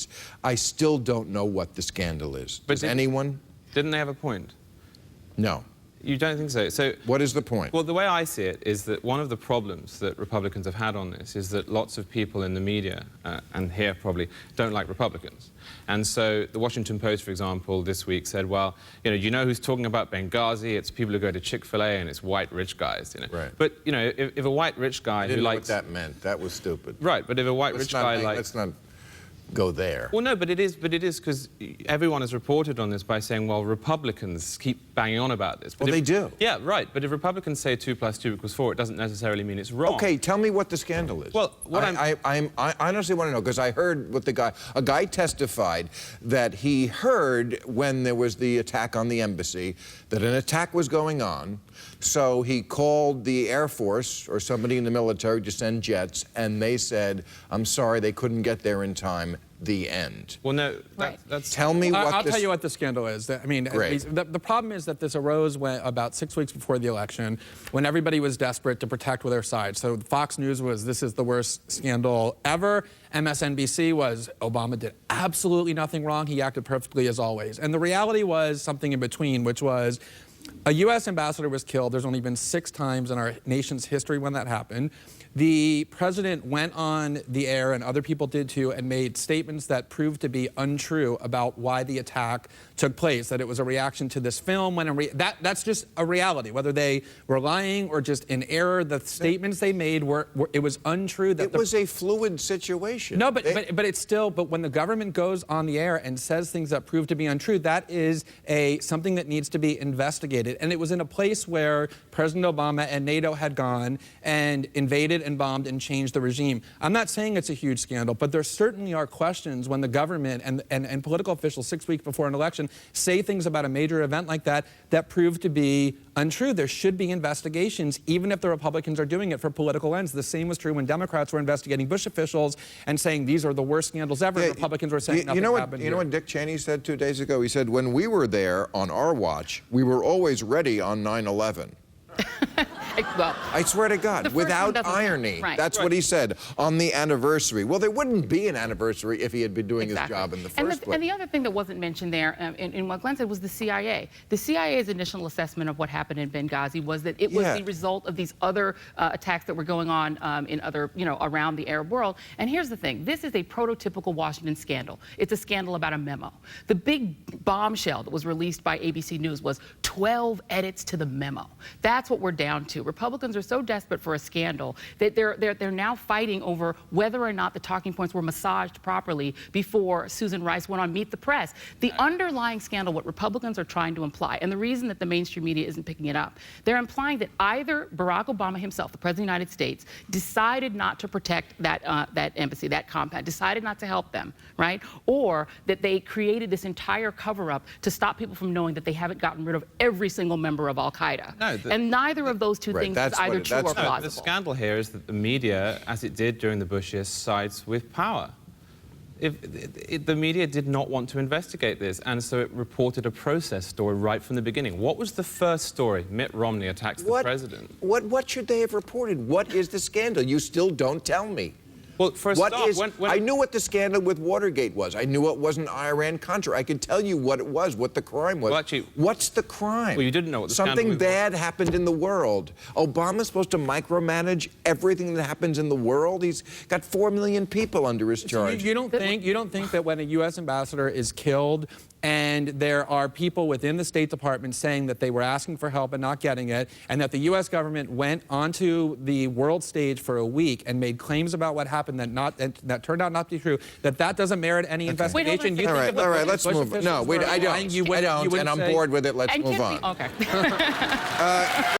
piece. I still don't know what the scandal is. But Does anyone? Didn't they have a point? No. You don't think so? So what is the point? Well, the way I see it is that one of the problems that Republicans have had on this is that lots of people in the media, and here probably, don't like Republicans. And so the Washington Post, for example, this week said, well, you know who's talking about Bengazi? It's people who go to Chick-fil-A and it's white rich guys, Right. But, if a white rich guy who likes... I didn't know what that meant. That was stupid. Right, but if a white rich guy like... Let's not go there. Well, no, but it is because everyone has reported on this by saying, well, Republicans keep banging on about this. But well, they do. Yeah, right. But if Republicans say 2 + 2 = 4, it doesn't necessarily mean it's wrong. Okay, tell me what the scandal is. Well, what I honestly want to know, because I heard what a guy testified that he heard when there was the attack on the embassy that an attack was going on. So he called the Air Force or somebody in the military to send jets, and they said, I'm sorry, they couldn't get there in time. The end. Well, no, right. that's... Tell me what I'll tell you what the scandal is. I mean, the problem is that this arose about 6 weeks before the election, when everybody was desperate to protect their side. So Fox News was, this is the worst scandal ever. MSNBC was, Obama did absolutely nothing wrong. He acted perfectly as always. And the reality was something in between, which was a U.S. ambassador was killed. There's only been 6 times in our nation's history when that happened. The president went on the air, and other people did too, and made statements that proved to be untrue about why the attack took place, that it was a reaction to this film. That's just a reality. Whether they were lying or just in error, the statements they made it was untrue. That it was a fluid situation. No, but it's still, but when the government goes on the air and says things that prove to be untrue, that is something that needs to be investigated. And it was in a place where President Obama and NATO had gone and invaded and bombed and changed the regime. I'm not saying it's a huge scandal, but there certainly are questions when the government and political officials 6 weeks before an election say things about a major event like that that prove to be untrue. There should be investigations, even if the Republicans are doing it for political ends. The same was true when Democrats were investigating Bush officials and saying these are the worst scandals ever. Yeah, Republicans were saying nothing happened. You know what Dick Cheney said 2 days ago? He said, when we were there on our watch, we were always ready on 9/11. Well, I swear to God, without irony. Right. That's what he said on the anniversary. Well, there wouldn't be an anniversary if he had been doing his job in the first place. And the other thing that wasn't mentioned there in what Glenn said was the CIA. The CIA's initial assessment of what happened in Bengazi was that it was the result of these other attacks that were going on in other, around the Arab world. And here's the thing. This is a prototypical Washington scandal. It's a scandal about a memo. The big bombshell that was released by ABC News was 12 edits to the memo. That's what we're down to. Republicans are so desperate for a scandal that they're now fighting over whether or not the talking points were massaged properly before Susan Rice went on Meet the Press. The underlying scandal, what Republicans are trying to imply, and the reason that the mainstream media isn't picking it up, they're implying that either Barack Obama himself, the President of the United States, decided not to protect that embassy, that compound, decided not to help them, right? Or that they created this entire cover-up to stop people from knowing that they haven't gotten rid of every single member of Al-Qaeda. No, and neither of those two things is either true or plausible. The scandal here is that the media, as it did during the Bush years, sides with power. The media did not want to investigate this, and so it reported a process story right from the beginning. What was the first story? Mitt Romney attacks the president. What should they have reported? What is the scandal? You still don't tell me. Well, for a start, I knew what the scandal with Watergate was. I knew it wasn't Iran-Contra. I could tell you what it was, what the crime was. Well, actually, what's the crime? Well, you didn't know what the scandal was. Something bad happened in the world. Obama's supposed to micromanage everything that happens in the world. He's got 4 million people under his charge. You don't think that when a U.S. ambassador is killed and there are people within the State Department saying that they were asking for help and not getting it, and that the U.S. government went onto the world stage for a week and made claims about what happened that turned out not to be true, that doesn't merit any investigation? All right, let's move on. No, I don't, and I'm bored with it. Let's move on. Okay.